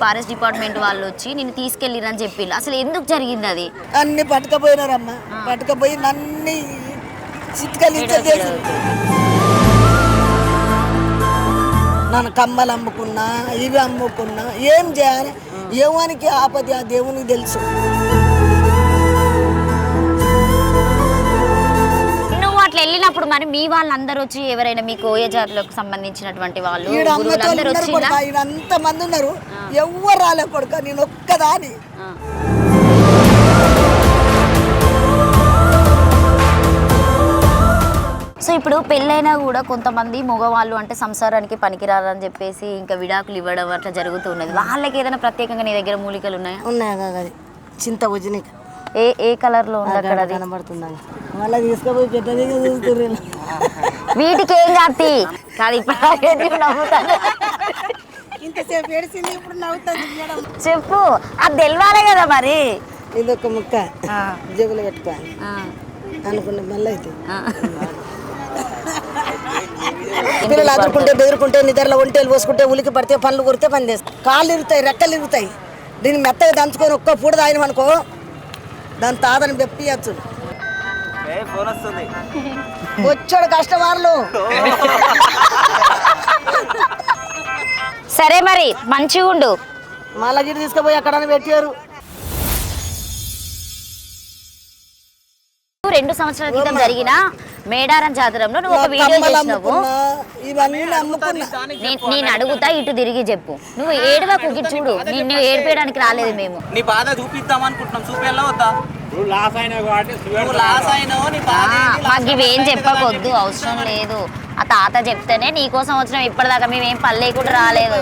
Forest department వాళ్ళు వచ్చి నిన్ను తీసుకెళ్ళిరని చెప్పిళ్ళు. అసలు ఎందుకు జరిగింది అది? అన్ని పట్టుకపోయినారమ్మా. పట్టుకపోయి నన్ను చిట్కలించేసి నన్ను కమ్మలు అమ్ముకున్నా, ఇవి అమ్ముకున్నా, ఏం చేయాలి? ఏవానికి ఆపద ఆ దేవునికి తెలుసు. అట్లా వెళ్ళినప్పుడు మరి మీ వాళ్ళందరూ వచ్చి ఎవరైనా మీ కోయ జాతులకు సంబంధించినటువంటి వాళ్ళు అంత మంది ఉన్నారు, ఎవరు రాలే కొడుక, నేను ఒక్కదాని. సో ఇప్పుడు పెళ్ళైనా కూడా కొంతమంది మగవాళ్ళు అంటే సంసారానికి పనికిరారని చెప్పేసి ఇంకా విడాకులు ఇవ్వడం అట్లా జరుగుతున్నది. వాళ్ళకి ఏదైనా ప్రత్యేకంగా నీ దగ్గర మూలికలు ఉన్నాయా? ఉన్నాయా? చింత ఉజిని ఏ కలర్ లో ఉంది అక్కడ కనబడుతుందా? మళ్ళీ తీసుకుపోయి పెట్టది చూస్తున్నారు. వీటికి ఏం కాదు కాదు, ఇప్పుడు నవ్వుతాను. ఇంతసేపు ఏడిసింది, ఇప్పుడు నవ్వుతుంది. చెప్పు, అది తెలవాలి కదా మరి. ఇది ఒక ముక్క జగులు పెట్టుకోవాలి అనుకున్న మళ్ళీ అయితే పిల్లలు ఆదుకుంటే బెదురుకుంటే నిద్రలో ఒంటేలు పోసుకుంటే ఉలికి పడితే పనులు కొరితే పని చేస్తాయి. కాళ్ళు ఇరుగుతాయి, రెక్కలు ఇరుగుతాయి. దీన్ని మెత్తగా దంచుకొని ఒక్క పూట తాగిన అనుకో దాని తాతని పెప్పియచ్చు. వచ్చాడు కస్టమర్లు. సరే మరి మంచిగా ఉండు. మళ్ళా గిడి తీసుకుపోయి అక్కడ పెట్టారు. 2 సంవత్సరాల క్రితం జరిగిన మేడారం జాతరంలో నువ్వు ఒక వీడియో చేసినావు. నేను అడుగుతా, ఇటు తిరిగి చెప్పు. నువ్వు ఏడవకు, ఇటు చూడు. నిన్ను ఏడిపేయడానికి రాలేదు మేము. నీ బాధ చూపిద్దాం అనుకుంటున్నాం, చూపేలా వద్దా? మాకు ఇవేం చెప్పకొద్దు, అవసరం లేదు. ఆ తాత చెప్తేనే నీకోసం వచ్చినాం. ఇప్పటిదాకా మేమేం పల్లె కూడా రాలేదు.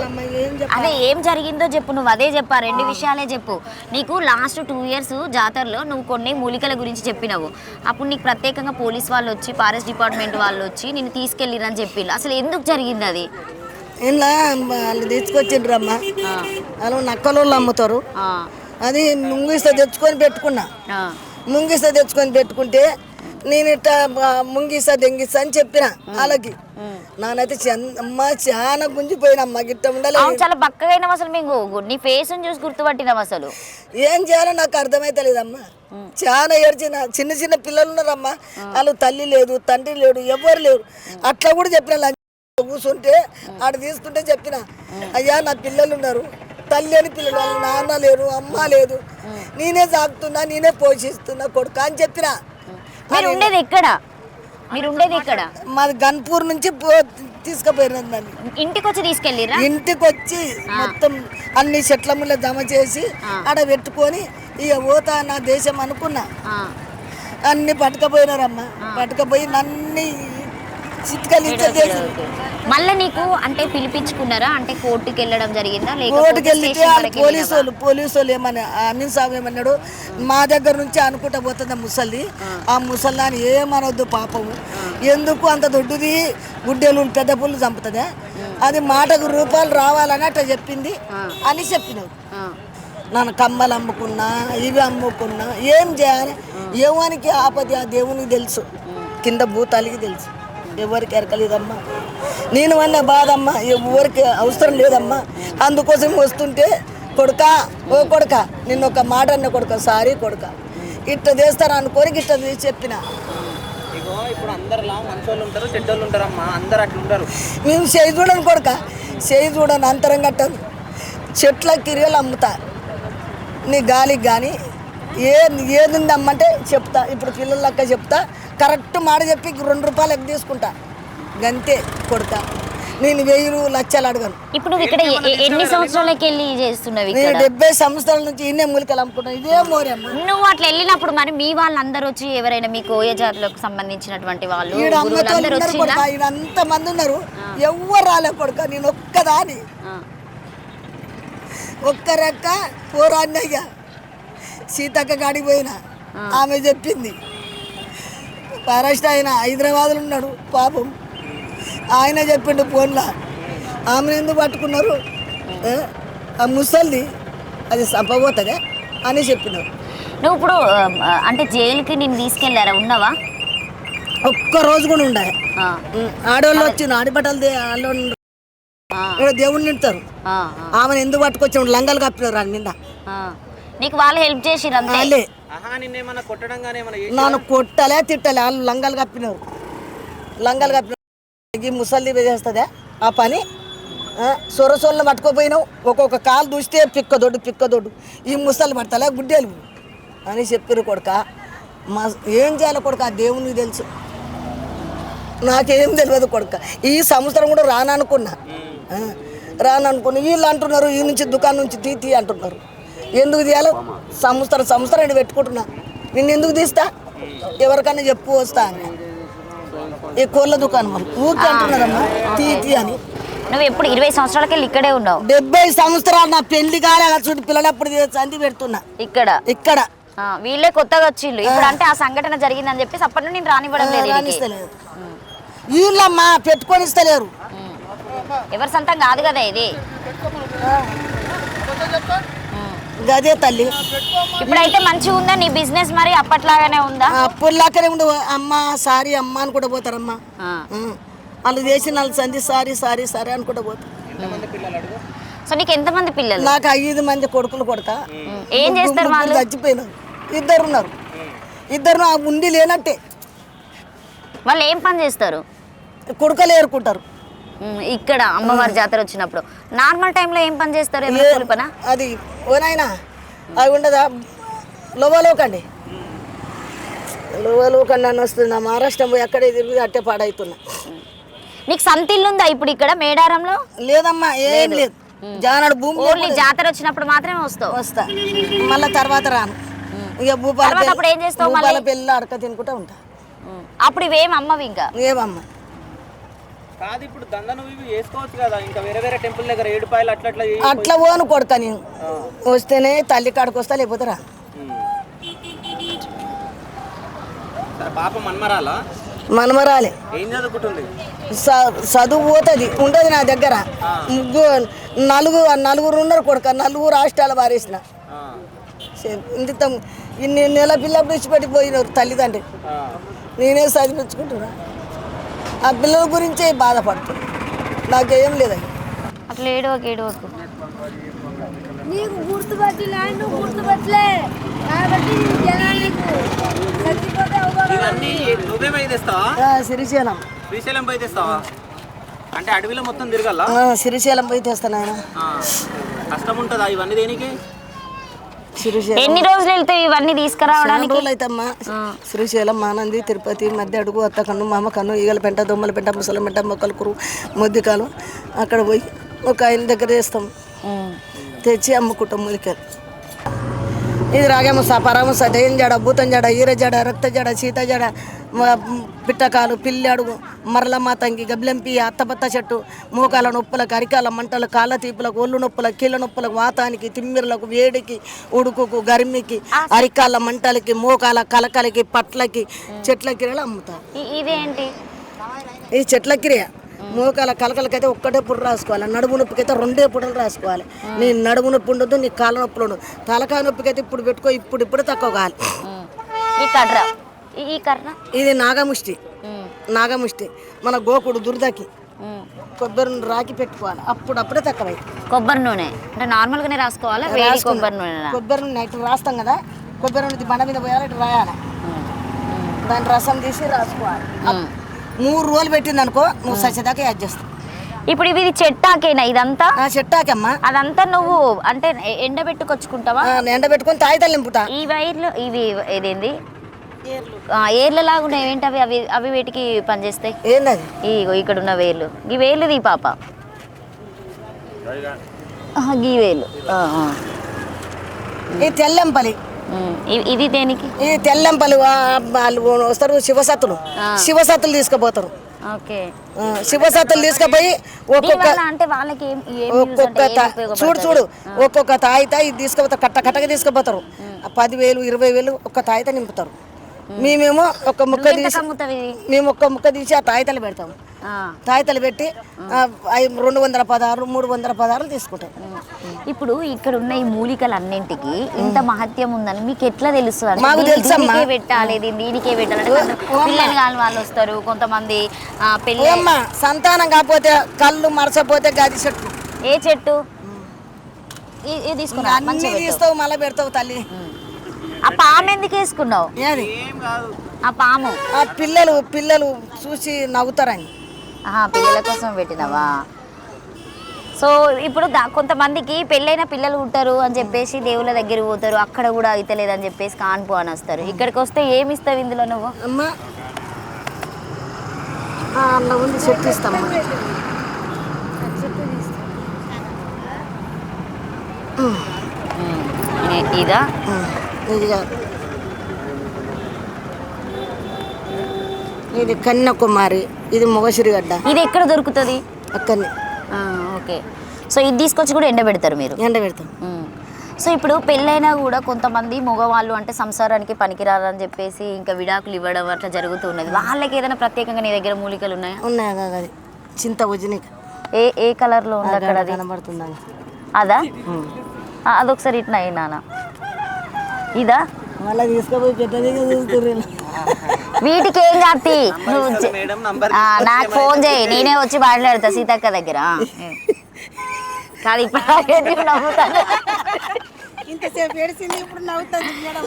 అదే ఏం జరిగిందో చెప్పు, నువ్వు అదే చెప్పా. 2 విషయాలే చెప్పు. నీకు లాస్ట్ 2 ఇయర్స్ జాతరలో నువ్వు కొన్ని మూలికల గురించి చెప్పినావు. అప్పుడు నీకు ప్రత్యేకంగా పోలీస్ వాళ్ళు వచ్చి ఫారెస్ట్ డిపార్ట్మెంట్ వాళ్ళు వచ్చి నిన్ను తీసుకెళ్ళిరని చెప్పిళ్ళు. అసలు ఎందుకు జరిగింది అది? ఇలా వాళ్ళు తీసుకొచ్చిండ్రమ్మా. వాళ్ళు నక్కలోళ్ళు అమ్ముతారు. అది ముంగిస్తా తెచ్చుకొని పెట్టుకున్నా. ముంగిస్తా తెచ్చుకొని పెట్టుకుంటే నేను ఇట్లా ముంగిస్తా దెంగిస్తా అని చెప్పిన వాళ్ళకి. నానైతే అమ్మ చాలా గుంజిపోయినమ్మా. గిట్ట ఉండాలి. చాలా బక్కగా అయినాం అసలు. మేము నీ ఫేస్ చూసి గుర్తుపట్టినాం. అసలు ఏం చేయాలో నాకు అర్థమైతే లేదమ్మా. చాలా ఏడ్చిన. చిన్న చిన్న పిల్లలు ఉన్నారమ్మా. వాళ్ళు తల్లి లేదు, తండ్రి లేడు, ఎవరు లేరు. అట్లా కూడా చెప్పిన. కూర్చుంటే ఆడ తీసుకుంటే చెప్పిన, అయ్యా నా పిల్లలు ఉన్నారు, తల్లి అని పిల్లలు, వాళ్ళ నాన్న లేరు, అమ్మ లేదు, నేనే సాగుతున్నా, నేనే పోషిస్తున్నా కొడుకు అని చెప్పిన. మీరు ఉండేది ఎక్కడ? మాది గన్పూర్ నుంచి తీసుకుపోయిన. ఇంటికి వచ్చి తీసుకెళ్ళిరా? ఇంటికి వచ్చి మొత్తం అన్ని చెట్ల ముళ్ళ జమ చేసి ఆడ పెట్టుకొని ఇక పోతా నా దేశం అనుకున్నా. అన్ని పట్టుకపోయినారమ్మా. పట్టుకపోయి నన్ను చిట్కలించేసి మళ్ళీ నీకు అంటే పిలిపించుకున్నారా? అంటే కోర్టుకి వెళ్ళడం జరిగిందా? కోర్టుకి వెళ్తే పోలీసు వాళ్ళు ఏమన్నా అమీన్ సాబ్ ఏమన్నాడు, మా దగ్గర నుంచి అనుకుంటా పోతుంది ముసలి. ఆ ముసల్లాని ఏమనొద్దు పాపము, ఎందుకు అంత దొడ్డుది గుడ్డెలు పెద్ద పుల్లు చంపుతుందా, అది మాటకు రూపాయలు రావాలని అట్లా చెప్పింది అని చెప్పినావు. నన్ను కమ్మలు అమ్ముకున్నా, ఇవి అమ్ముకున్నా, ఏం చేయాలి? ఏవానికి ఆపద ఆ దేవునికి తెలుసు, కింద భూతాలకి తెలుసు. ఎవరికి ఎరకలేదమ్మా. నేను అన్న బాధ అమ్మా, ఎవరికి అవసరం లేదమ్మా. అందుకోసం వస్తుంటే కొడుక, ఓ కొడుక, నిన్న ఒక మాట అన్న కొడుక, సారీ కొడుక, ఇట్లా చేస్తాను అనుకోని ఇట్లా చెప్పిన. ఇప్పుడు అందరిలా మంచోళ్ళు ఉంటారు, చెడ్డోళ్ళు ఉంటారమ్మా. అందరు అట్లా ఉంటారు. మేము చేయి చూడను కొడుక, చేయి చూడను, అంతరం కట్టను, చెట్ల కిరియలు అమ్ముతా. నీ గాలికి కానీ ఏది అమ్మంటే చెప్తా. ఇప్పుడు పిల్లల లెక్క చెప్తా, కరెక్ట్ మాట చెప్పి 2 రూపాయలు ఎక్క తీసుకుంటా, గంతే కొడుక. నేను 1000 లక్షలు అడగను. ఇప్పుడు ఇక్కడ ఎన్ని సంవత్సరాలకి వెళ్ళి చేస్తున్నావు? నేను 70 సంవత్సరాల నుంచి ఇన్నే మూలికలు అమ్ముకుంటాను. ఇదే మోరమ్మ. నువ్వు అట్లా వెళ్ళినప్పుడు మరి మీ వాళ్ళందరూ వచ్చి ఎవరైనా మీ కోయ జాతులకు సంబంధించినటువంటి వాళ్ళు అంత మంది ఉన్నారు, ఎవరు రాలే కొడుక, నేను ఒక్కదాని. ఒక్క రెక్క పోరాన్నయ్య సీతక్క కాడికి పోయినా, ఆమె చెప్పింది. ఫారెస్ట్ ఆయన హైదరాబాద్లో ఉన్నాడు పాపం, ఆయన చెప్పిండు ఫోన్లో. ఆమెను ఎందుకు పట్టుకున్నారు, ఆ ముసల్ది అది చంపబోతుందే అని చెప్పినారు. నువ్వు ఇప్పుడు అంటే జైలుకి నేను తీసుకెళ్ళారా? ఉన్నావా? ఒక్క రోజు కూడా ఉండే. ఆడవాళ్ళు వచ్చిన ఆడిబట్టలు ఇక్కడ దేవుణ్ణి నింటారు. ఆమెను ఎందుకు పట్టుకొచ్చాడు? లంగాలు కప్పినారు అని నిన్న. నీకు వాళ్ళు హెల్ప్ చేసిరు అంతే. నన్ను కొట్టలే తిట్టలే, వాళ్ళు లంగాలు కప్పినారు. లంగాలు కప్పినారు. ఈ ముసలి చేస్తుందే ఆ పని. సొరసోళ్ళని పట్టుకోపోయినావు, ఒక్కొక్క కాలు దూస్తే పిక్కదొడ్డు ఈ ముసలి పడతలే గుడ్డేలు అని చెప్పారు కొడుక. మా ఏం చేయాలి కొడుక, దేవునికి తెలుసు, నాకేం తెలియదు కొడుక. ఈ సంవత్సరం కూడా రాననుకున్నా. వీళ్ళు అంటున్నారు ఈ నుంచి దుకాణం నుంచి తీ అంటున్నారు. ఎందుకు తీయాలో సంవత్సరం పెట్టుకుంటున్నా. నిన్ను ఎందుకు తీస్తా, ఎవరికన్నా చెప్పు వస్తా అని. ఈ కోళ్ళ దుకాణం ఊరికి అంటున్నారమ్మా తీ అని. నువ్వు ఎప్పుడు 20 సంవత్సరాలకి ఇక్కడే ఉన్నావు? 70 సంవత్సరాలు నా పెళ్లి కాలే చూడు, పిల్లలప్పుడు సంధి పెడుతున్నా ఇక్కడ. వీళ్ళే కొత్తగా వచ్చిండు ఇప్పుడు, అంటే ఆ సంఘటన జరిగిందని చెప్పేసి అప్పటి నుండి నేను రానివ్వడం లేదు. వీళ్ళమ్మా పెట్టుకొని ఇస్తలేరు. ఎవరి సొంతం కాదు కదా ఇది. గదే తల్లి. ఇప్పుడైతే మంచిగా ఉందా నీ బిజినెస్? మరి అప్పట్లాగానే ఉందా? అప్పుడులాగానే ఉండు. అమ్మ సారీ అమ్మ అని కూడా పోతారమ్మా. వాళ్ళు చేసి వాళ్ళు సంధి సారీ అని కూడా పోతారు. సో నీకు ఎంతమంది పిల్లలు? నాకు 5 మంది కొడుకులు కొడక. ఏం చేస్తారు వాళ్ళు? చచ్చిపోయినారు. 2 ఉన్నారు. 2 ఉండి లేనట్టే. వాళ్ళు ఏం పని చేస్తారు? కొడుకలు ఏరుకుంటారు. ఇక్కడ అమ్మవారి జాతర వచ్చినప్పుడు నార్మల్ టైంలో ఏం పని చేస్తారు? అది ఓనాయనా అవి ఉండదా లోవలోకండి అని వస్తుంది. నా మహారాష్ట్ర పోయి అక్కడే తిరిగి అట్టే పాడవుతున్నా. నీకు సొంత ఇల్లు ఉందా ఇప్పుడు ఇక్కడ మేడారంలో? లేదమ్మా, ఏం లేదు. జానాడు భూమి ఓన్లీ జాతర వచ్చినప్పుడు మాత్రమే వస్తా. మళ్ళీ తర్వాత రాను. ఇక భూపాల ఏం చేస్తావు? పెళ్ళి అడక తినుకుంటా ఉంటా. అప్పుడు ఇవేం అమ్మవి? ఇంకా ఏమమ్మా కాదు, ఇప్పుడు దందను వేసుకోవచ్చు కదా, ఇంకా వేరే టెంపుల్ దగ్గర ఏడుపాయలు అట్లా పోను కొడుక. నేను వస్తేనే తల్లి కాడికి వస్తా, లేకపోతే రా. పాప మనమరాలే ఏం చదువుకుంటుంది? చదువు పోతుంది ఉండదు నా దగ్గర. నలుగురు ఉన్నారు కొడుక. 4 రాష్ట్రాల బారేసిన. ఇన్ని నెల పిల్లప్పుడు ఇచ్చిపెట్టి పోయినారు తల్లిదండ్రి. నేనే చదివించుకుంటున్నా. ఆ పిల్లల గురించే బాధపడుతున్నా. నాకేం లేదండి. అట్లా ఏడవకు. నీకు గుర్తుపట్టలే, నువ్వు గుర్తుపట్టలే కాబట్టి శ్రీశైలం పోయి తెస్తావా? అంటే అడవిలో మొత్తం తిరగాల? శ్రీశైలం పోయి తెస్తాను ఆయన. కష్టం ఉంటుందా ఇవన్నీ దేనికి? ఎన్ని రోజులు వెళ్తాయి ఇవన్నీ తీసుకురావడానికి? అయితమ్మా. శ్రీశైలం, మానంది, తిరుపతి, మధ్య అడుగు, అత్తకన్ను, మామకన్ను, ఈగల పెంట, దొమ్మల పెంట, ముసలి పెంట, మొక్కలకూరు, మొద్దికాలు అక్కడ పోయి ఒక ఆయన దగ్గర చేస్తాం. తెచ్చి అమ్ముకుంటాం మూలికలు. ఇది రాగేమస, పరామస, దయ్యం జడ, భూతం జడ, ఈర జడ, రక్త జడ, సీత జడ, పిట్టకాలు, పిల్లి అడుగు, మరలమ్మ తంగి, గబ్బిలంపి, అత్తబత్త చెట్టు, మోకాల నొప్పులకు, అరికాల మంటలు, కాళ్ళ తీపులకు, ఒళ్ళు నొప్పులకు, కీళ్ళ నొప్పులకు, వాతానికి, తిమ్మిర్లకు, వేడికి, ఉడుకుకు, గరిమికి, అరికాల మంటలకి, మోకాల కలకలకి, పట్లకి, చెట్ల కిరలు అమ్ముతారు. ఇదేంటి? ఈ చెట్ల కిరియ మోకాల కలకలకైతే ఒక్కటే పుర్రు రాసుకోవాలి. నడుము నొప్పికైతే 2 పుడలు రాసుకోవాలి. నీ నడుము నొప్పి ఉండదు, నీ కాళ్ళ నొప్పులు ఉండదు. తలకాయ నొప్పికైతే ఇప్పుడు పెట్టుకో, ఇప్పుడు తక్కువ కావాలి. ఇది నాగముష్టి మన గోకుడు దురదకి కొబ్బరి నూనె రాకి పెట్టుకోవాలి. అప్పుడప్పుడే తక్కువ. కొబ్బరి నూనె అంటే నార్మల్ గానే రాసుకోవాలి. కొబ్బరి నూనె ఇట్లా రాస్తాం కదా, కొబ్బరి నూనె బండ మీద పోయాలి, ఇట్లా రాయాలి. దాని రసం తీసి రాసుకోవాలి. 3 రోజులు పెట్టింది అనుకో, నువ్వు సచ్చేదాకా యాడ్ చేస్తావు. ఇప్పుడు ఇది చెట్టాకేనా? ఇదంతా చెట్టాకమ్మా. అదంతా నువ్వు అంటే ఎండబెట్టుకొచ్చుకుంటావా? ఎండబెట్టుకొని తాయితలు నింపుతా. ఈ వైర్లు ఇవి ఇదేంది ఏర్ల లాగా ఉన్నాయి ఏంటి అవి? అవి వీటికి పనిచేస్తాయి. ఏంటది? ఇక్కడ ఉన్న వేర్లు, ఈ వేర్లు ఈ పాప గీ వేర్లు. ఈ తెల్లంపల్లి ఇది దేనికి? ఈ తెల్లంపల్లి వాళ్ళు వస్తారు, శివసత్తులు తీసుకుపోతారు. శివసత్తులు తీసుకుపోయి చూడు ఒక్కొక్క తాయిత ఇది తీసుకుపోతారు. కట్టగా తీసుకుపోతారు. 10,000 20,000 ఒక్క తాయిత నింపుతారు. మేమేమో ఒక్క ముక్క తీసి ఆ తాయితలు పెడతాము. తాయితలు పెట్టి 200 పదార్లు 300 పదార్లు తీసుకుంటాం. ఇప్పుడు ఇక్కడ ఉన్న ఈ మూలికలు అన్నింటికి ఇంత మహత్యం ఉందని మీకు ఎట్లా తెలుస్తుంది? మాకు తెలుసమ్మా. పెట్టాలి దీనికే పెట్టాలి. పిల్లలు కాని వాళ్ళు వస్తారు కొంతమంది. పెళ్ళి సంతానం కాకపోతే కళ్ళు మరచపోతే గది చెట్టు ఏ చెట్టు ఇది తీసుకున్నా అన్ని తీస్తావు మళ్ళీ పెడతావు తల్లి. ఆ పాము ఎందుకు వేసుకున్నావు? ఏది ఆ పాము ఆ పిల్లలు చూసి నవ్వుతారని. పిల్లల కోసం పెట్టినవా? సో ఇప్పుడు కొంతమందికి పెళ్ళైన పిల్లలు ఉంటారు అని చెప్పేసి దేవుళ్ళ దగ్గర పోతారు, అక్కడ కూడా అయితలేదని చెప్పేసి కాన్పు అని వస్తారు. ఇక్కడికి వస్తే ఏమి ఇస్తావు ఇందులో నువ్వు? అమ్మా అలా ఉంది చెట్టు ఇస్తామ్మా. ఇదా? ఇది కాదు, ఇది కన్యాకుమారి, ఇది మొగసిరిగడ్డ. ఇది ఎక్కడ దొరుకుతుంది? అక్కడనే. ఓకే. సో ఇది తీసుకొచ్చి కూడా ఎండబెడతారు మీరు? ఎండబెడతాం. సో ఇప్పుడు పెళ్ళైనా కూడా కొంతమంది మగవాళ్ళు అంటే సంసారానికి పనికిరారని చెప్పేసి ఇంకా విడాకులు ఇవ్వడం అట్లా జరుగుతున్నది. వాళ్ళకి ఏదైనా ప్రత్యేకంగా నీ దగ్గర మూలికలు ఉన్నాయా? ఉన్నాయా కాదు, అది చింత ఉజిని. ఏ కలర్లో ఉంది అక్కడ? అది కనబడుతుందా? అదా? అదొకసారి ఇట్లా అయినా ఇదా? మళ్ళీ తీసుకుపోయి పెద్దది చూస్తుర్రు. వీటికి ఏం కాదు, నాకు ఫోన్ చేయి, నేనే వచ్చి మాట్లాడతా సీతక్క దగ్గర. కాదు ఇప్పుడు నవ్వుతాను.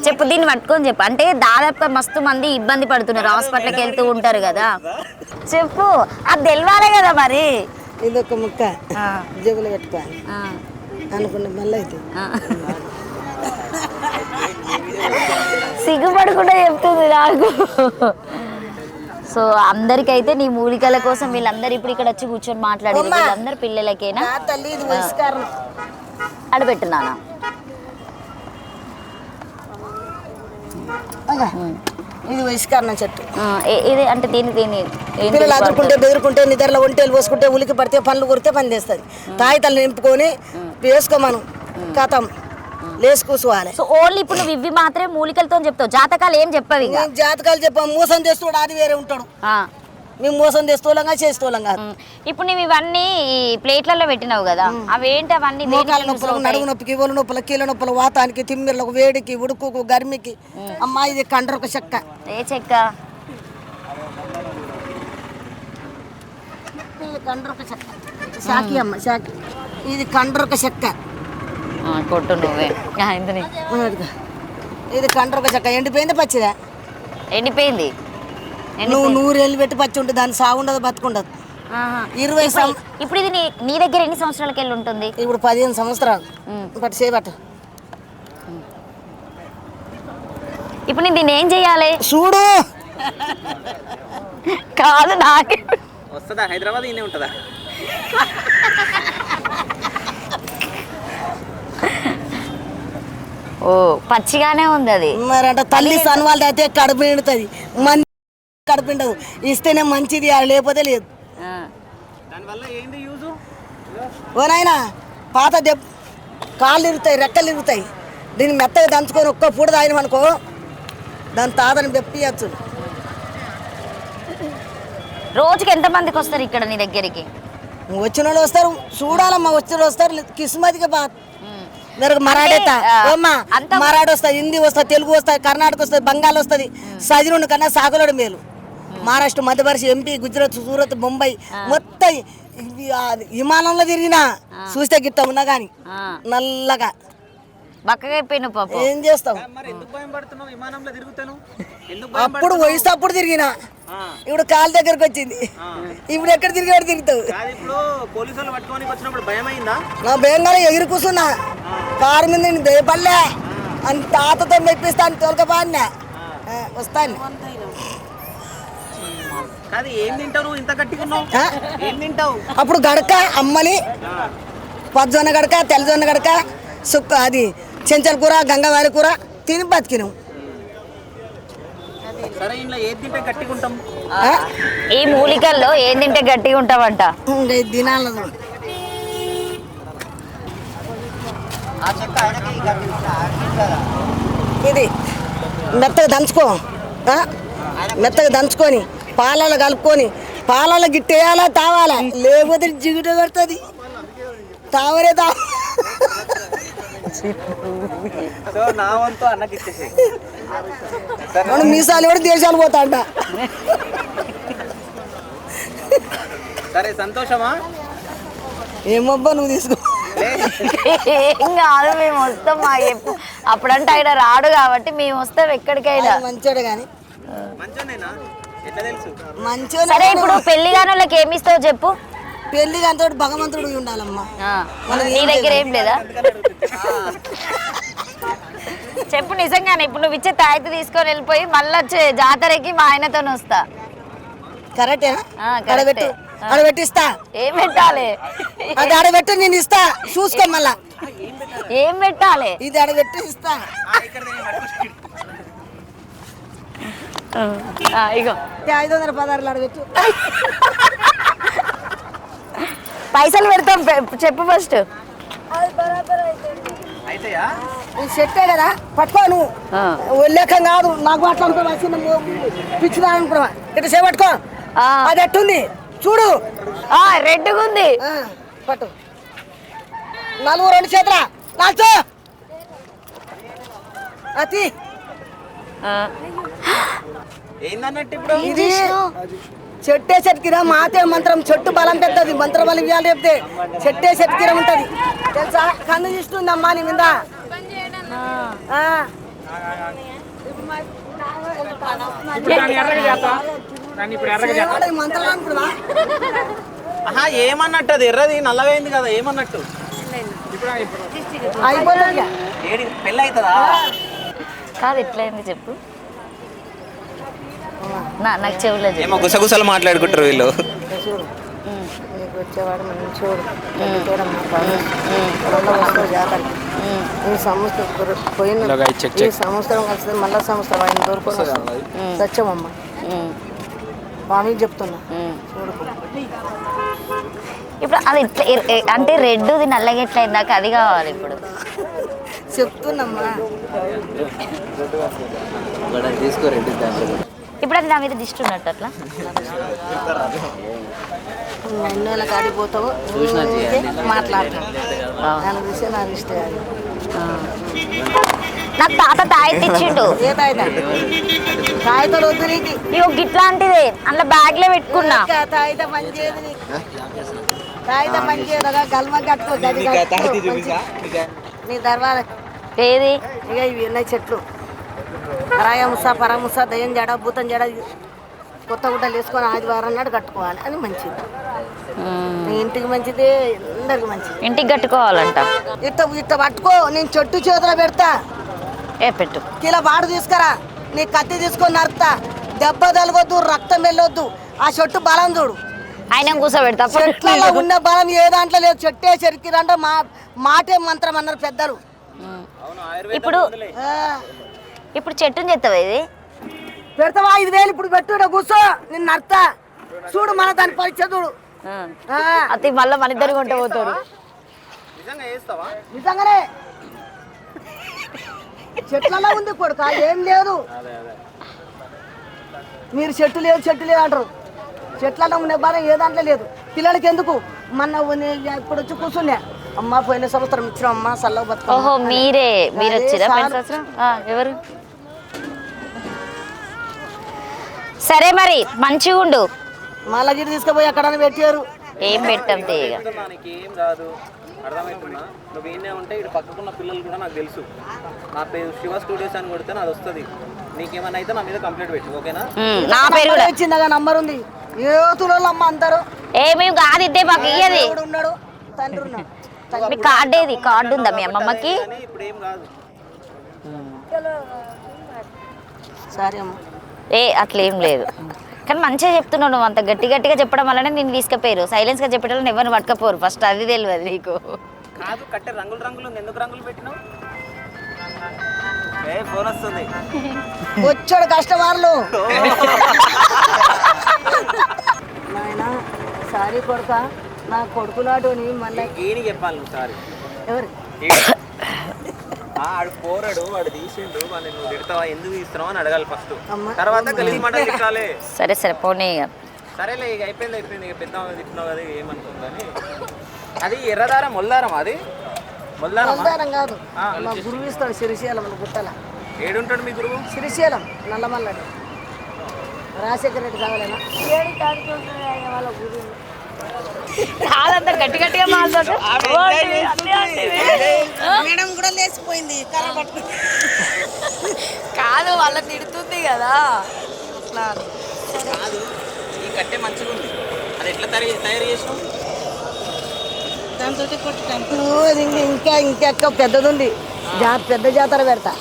చెప్పు, దీన్ని పట్టుకొని చెప్పు. అంటే దాదాపు మస్తు మంది ఇబ్బంది పడుతున్నారు, హాస్పిటల్కి వెళ్తూ ఉంటారు కదా. చెప్పు, అది తెలవాలే కదా మరి. ఇది ఒక ముక్క జేబులో పెట్టుకోవాలి అనుకున్న మళ్ళీ అయితే సిగ్గుపడకుండా చెప్తుంది నాకు. సో అందరికైతే నీ మూలికల కోసం వీళ్ళందరూ ఇప్పుడు ఇక్కడ వచ్చి కూర్చొని మాట్లాడారు. వీళ్ళందరూ పిల్లలకేనా? అడబెట్టున్నానా? ఇది వయస్కరణ చెట్టు. ఇది అంటే దీన్ని పిల్లలు అదురుకుంటే బెదురుకుంటే నిద్రలో ఒంటేలు పోసుకుంటే ఉలికి పడితే పనులు కొడితే పని చేస్తుంది. తాయితలు నింపుకొని వేసుకోమను కథం లేసి కూర్చోవాలి. సో ఓన్లీ ఇప్పుడు నువ్వు ఇవి మాత్రమే మూలికలతో చెప్తావు, జాతకాలు ఏం చెప్పవి? జాతకాలు చెప్పాము. మోసం చేస్తాడు అది వేరే ఉంటాడు. మేము మోసం చేస్తూలంగా చేస్తూలం కాదు. ఇప్పుడు నువ్వు ఇవన్నీ ప్లేట్లలో పెట్టినావు కదా, అవేంటి అవన్నీ? మోకాల నొప్పులకు, నడుము నొప్పికి, ఒళ్ళు నొప్పులకు, కీళ్ళ నొప్పులు, వాతానికి, తిమ్మిర్లకు, వేడికి, ఉడుకుకు, గర్మికి. అమ్మా ఇది కండ్రొక చెక్క. ఏ చెక్క? కండ్రొక చెక్క షాకి అమ్మ, షాకి. ఇది కండ్రొక చెక్క. కొట్టు నువ్వే. ఇది కండ్రొక చెక్క. ఎండిపోయింది పచ్చిదా? ఎండిపోయింది. నువ్వు 100 ఏళ్ళు పెట్టి పచ్చి ఉంటుంది, దాన్ని సాగుండదు బతుకుండదు. 20 ఇప్పుడు ఇది నీ దగ్గర ఎన్ని సంవత్సరాలకి వెళ్ళి ఉంటుంది? ఇప్పుడు 15 సంవత్సరాలు బట్టి చేయబట్ట. ఇప్పుడు నేను దీన్ని ఏం చెయ్యాలి? చూడు. కాదు నాకే వస్తుందా? హైదరాబాద్ ఈయనే ఉంటుందా? ఓ పచ్చిగానే ఉంది అది. మరి అంటే తల్లి సన్వాళ్ళది అయితే కడుపు నిండుతుంది, మంది కడుపు నిండదు. ఇస్తేనే మంచిది, లేకపోతే లేదు. దానివల్ల ఏంది యూజ్? ఓ నాయనా, పాత కాళ్ళు ఇరుగుతాయి, రెక్కలు ఇరుగుతాయి. దీన్ని మెత్తగా దంచుకొని ఒక్క పూట తాగినమనుకో దాని తాతని పెప్పియచ్చు. రోజుకి ఎంతమందికి వస్తారు ఇక్కడ నీ దగ్గరికి? వచ్చిన వాళ్ళు వస్తారు, చూడాలమ్మా. వచ్చిన వాళ్ళు వస్తారు, కిస్మతిగా బాత్. మరాఠీ మరాఠీ వస్తుంది, హిందీ వస్తుంది, తెలుగు వస్తుంది, కర్ణాటక వస్తుంది, బంగాల్ వస్తుంది. సజిరుండు కన్నా సాగులోడు మేలు. మహారాష్ట్ర, మధ్యప్రదేశ్, ఎంపీ, గుజరాత్, సూరత్, ముంబై మొత్తం విమానంలో తిరిగినా చూస్తే గిట్ట ఉన్నా కానీ నల్లగా బక్కగా అయిపోయిన పాప. ఏం చేస్తావు? అప్పుడు వయసు అప్పుడు తిరిగినా, ఇప్పుడు కాలు దగ్గరకు వచ్చింది. ఇప్పుడు ఎక్కడ తిరిగాడు తిరుగుతావు? నా భయంగా ఎగిరి కూర్చున్నా కారు మీద. నేను భయపడలే అని తాతతో మెప్పిస్తాను, తోలకపాడినా వస్తాను. అప్పుడు గడక అమ్మని, పచ్చజొన్న గడక, తెల్లజొన్న గడక, సుక్క, అది చెంచల కూర, గంగవారి కూర తిని బతికినాం. ఈ మూలికల్లో ఏం తింటే గట్టిగా ఉంటావంట? దినాల ఇది మెత్తగా దంచుకో, మెత్తగా దంచుకొని పాలలో కలుపుకొని పాలలో గిట్టేయాలా, తావాలా, లేకపోతే జిగుట పడుతుంది. తావరే తావ. మీసాలు కూడా దేశాలు పోతా అంట. సరే, సంతోషమా? ఏమబ్బా నువ్వు తీసుకో. ఏం కాదు, మేము వస్తాం. మా అప్పుడంటే ఆయన రాడు కాబట్టి మేము వస్తాం ఎక్కడికైనా. మంచోడు కానీ మంచోనేనా ఎట్లా తెలుసు మంచోడు. సరే ఇప్పుడు పెళ్లి కాని వాళ్ళకి ఏమి ఇస్తావు చెప్పు. పెళ్లి కాంతోడు భగవంతుడు ఉండాలమ్మా. నీ దగ్గర ఏం లేదా చెప్పు నిజంగానే. ఇప్పుడు నువ్వు ఇచ్చే తాయితీ తీసుకొని వెళ్ళిపోయి మళ్ళీ వచ్చే జాతరకి మా ఆయనతో వస్తా. కరెక్టేనా? కరెక్టే. అడబెట్టు, అడబెట్టిస్తా. ఏం పెట్టాలి? అది అడబెట్టు, నేను ఇస్తా. చూసుకో మళ్ళా ఏం పెట్టాలి? ఇది అడబెట్టి ఇస్తా. ఇగో 516 అడబెట్టు. పైసలు పెడతాం. చెప్పు ఫస్ట్. అది బరాబర్ అవుతుంది. అయితేయా సెట్టే కదా, పట్టుకో. నువ్వు ఉల్లేఖం కాదు నాకు అట్లా అనుకున్నా. చిన్న పిచ్చిదా అనుకున్నా. ఇట్లా చేపట్టుకో. అది ఎట్టుంది చూడు. రెడ్గా ఉంది. పట్టు. 4 2 చేతుల నాచు అతి. ఏందన్నట్టు ఇప్పుడు ఇది చెట్టే చెట్కిరా మాతే మంత్రం. చెట్టు బలం పెద్దది, మంత్ర బలం ఇవ్వాలి చెప్తే. చెట్టే చెట్కిరా ఉంటది తెలుసా. కన్ను ఇస్తుంది అమ్మా నీ మీద. మంత్రం అనుకున్నా. ఆహా ఏమన్నట్టు అది ఎర్రది నల్లగైంది కదా ఏమన్నట్టు అయిపోతుంది. ఏడి పెళ్ళి అవుతుందా కాదు ఎట్లయింది చెప్పు. నాకు చెవులో చెప్పు. ఏమో గుసగుసలు మాట్లాడుకుంటారు వీళ్ళు. చూడు నీకు వచ్చేవాడు మనం చూడు జాతరకి ఈ సంవత్సరం పోయిన ఈ సంవత్సరం కలిసి మళ్ళా సంవత్సరం ఆయన దొరుకుని సత్యమమ్మ స్వామికి చెప్తున్నా చూడు. ఇప్పుడు అది ఎట్లా అంటే రెడ్డుది నల్లగా ఎట్లా ఇందాక అది కావాలి ఇప్పుడు చెప్తున్నమ్మా. ఇప్పుడు అది నా మీద దిష్టి ఉన్నట్టు అట్లా. ఎన్నోళ్ళ కాడికి పోతావు మాట్లాడతావు. దాని చూసి నాకు ఇష్టం కాదు. నాకు తాత తాయితీ ఇచ్చిండు. ఏ తాయితా తాయితలు వద్దు నీకు. ఇగో గిట్లాంటిదే అందులో బ్యాగ్ లో పెట్టుకున్నా. తాయిత పని చేయదు నీకు. తాయిత పని చేయదు. గల్మ కట్టుకో నీ దర్వాజ. ఏది ఇక ఇవి ఉన్నాయి చెట్లు. రాయముస పరముస దయ్యం జడ భూతం జడ కొత్త గుడ్డలు వేసుకొని ఆదివారం నాడు కట్టుకోవాలి. అది మంచిది. నీ ఇంటికి మంచిది, అందరికి మంచిది. ఇంటికి కట్టుకోవాలంట. ఇట్ట పట్టుకో. నేను చెట్టు చేతిలో పెడతా. పెట్టు. కిలో బాడు తీసుకురా. నీ కత్తి తీసుకొని నరుకుతా. దెబ్బ తలగొద్దు, రక్తం వెళ్ళొద్దు. ఆ చెట్టు బలం చూడు. ఆయన కూర్చోబెడతా. చెట్లలో ఉన్న బలం ఏ దాంట్లో లేదు. చెట్టే చెరికిరంటే మాటే మంత్రం అన్నారు పెద్దలు. ఇప్పుడు ఇప్పుడు చెట్టుని చెత్తవా ఇది పెడతావా? 5,000 ఇప్పుడు పెట్టు. కూర్చో, నేను నడతా. చూడు మన దాని పరీక్ష చూడు. అది మళ్ళీ మన ఇద్దరు కొంట పోతాడు. నిజంగానే చెట్లలో ఉంది కొడుక, ఏం లేదు. మీరు చెట్టు లేదు అంటారు. చెట్లలో ఉండే బాధ ఏ దాంట్లో లేదు. పిల్లలకి ఎందుకు మొన్న ఇప్పుడు వచ్చి కూర్చున్నా. అమ్మ పోయిన సంవత్సరం ఇచ్చినాం అమ్మ సల్లవ బతుక. ఓహో మీరు వచ్చిరా పోయిన సంవత్సరం? ఎవరు? సరే మరి మంచిగా ఉండు. మళ్ళా గిరి తీసుకుపోయి అక్కడ పెట్టారు. ఏం పెట్టాం తీయగా. ఏం కాదు అర్థమవుతుందా? నువ్వు ఏనే ఉంటే ఇటు పక్కకున్న పిల్లలు కూడా నాకు తెలుసు. నా పేరు శివ స్టూడియోస్ అని కొడితే నాది వస్తుంది. నీకేమన్నా అయితే నా మీద కంప్లైంట్ పెట్టు, ఓకేనా? నా పేరు కూడా వచ్చిందగా, నంబర్ ఉంది. ఏ తులలో అమ్మ అందరు ఏమి కాదు. ఇద్దే మాకు ఇయ్యది. ఉన్నాడు తండ్రి ఉన్నాడు. మీ కార్డు ఏది? కార్డు ఉందా మీ అమ్మమ్మకి? ఇప్పుడు ఏం కాదు. సరే అమ్మ. అట్లా ఏం లేదు. కానీ మంచిగా చెప్తున్నావు. నువ్వు అంత గట్టిగా చెప్పడం వల్లనే నేను తీసుకుపోయారు. సైలెన్స్గా చెప్పేటప్పుడు ఎవరిని పట్టుకపోరు. ఫస్ట్ అది తెలియదు నీకు. కాదు కట్టే రంగులు ఉంది. ఎందుకు రంగులు పెట్టినావు? ఫోన్ వస్తుంది. వచ్చాడు కస్టమర్లు. నాయన సారీ కొడుక, నా కొడుకు నాటు మళ్ళీ చెప్పాలి నువ్వు సారీ. ఎవరు ఆడు పోరాడు, వాడు తీసిండు. వాళ్ళు నువ్వు తిడతావా, ఎందుకు తీస్తున్నావు అని అడగాలి ఫస్ట్. తర్వాత కలిసి మాట తిట్టాలి. సరే పోనీ. సరేలే ఇక అయిపోయింది. ఇక పెద్ద తిట్టినావు కదా ఏమనుకుందని. అది ఎర్రదారం మొల్లారం. అది మొల్దారం కాదు. మా గురువు ఇస్తాడు శ్రీశైలం గుట్టల. ఏడుంటాడు మీ గురువు? శ్రీశైలం నల్లమల్లడు. రాజశేఖర రెడ్డి కావాలేనా? ఏడు తాడుకుంటున్నాయి వాళ్ళ గురువు. కాదంత గట్టి గట్టిగా మాట్లాడు మేడం కూడా లేచిపోయింది కర్ర పట్టుకుని. కాదు వాళ్ళ తిడుతుంది కదా అట్లా కాదు ఈ కట్టె మంచిగా ఉంది, అది ఎట్లా తయారు చేసినావు? దాంతో ఇంకా ఇంకెక్క పెద్దది ఉంది, పెద్ద జాతర పెడతా.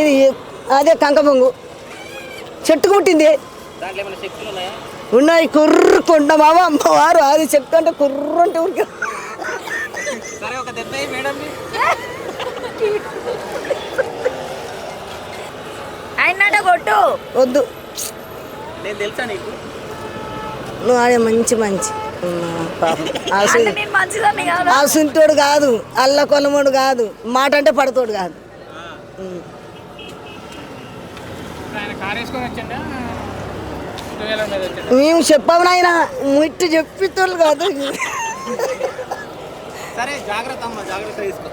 ఇది అదే కంక పొంగు చెట్టుకు పుట్టింది. దాంట్లో ఏమైనా శక్తులు ఉన్నాయా? ఉన్నాయి, కుర్రు కొండ మామ అమ్మవారు అది చెప్తుంటే కుర్రు అంటే ఊరికే. సరే ఒక దెబ్బ మేడం అయినట్ట కొట్టు. వద్దు, నేను తెలుసా నీకు? నువ్వు ఆడే మంచి పాపం అంటే నేను మంచిదాన్ని కాదు. ఆసుంటోడు కాదు, అల్ల కొలమోడు కాదు, మాట అంటే పడతోడు కాదు. మేము చెప్పాము నాయన ముట్టి చెప్పితోళ్ళు కాదు. సరే జాగ్రత్త అమ్మ, జాగ్రత్త తీసుకో.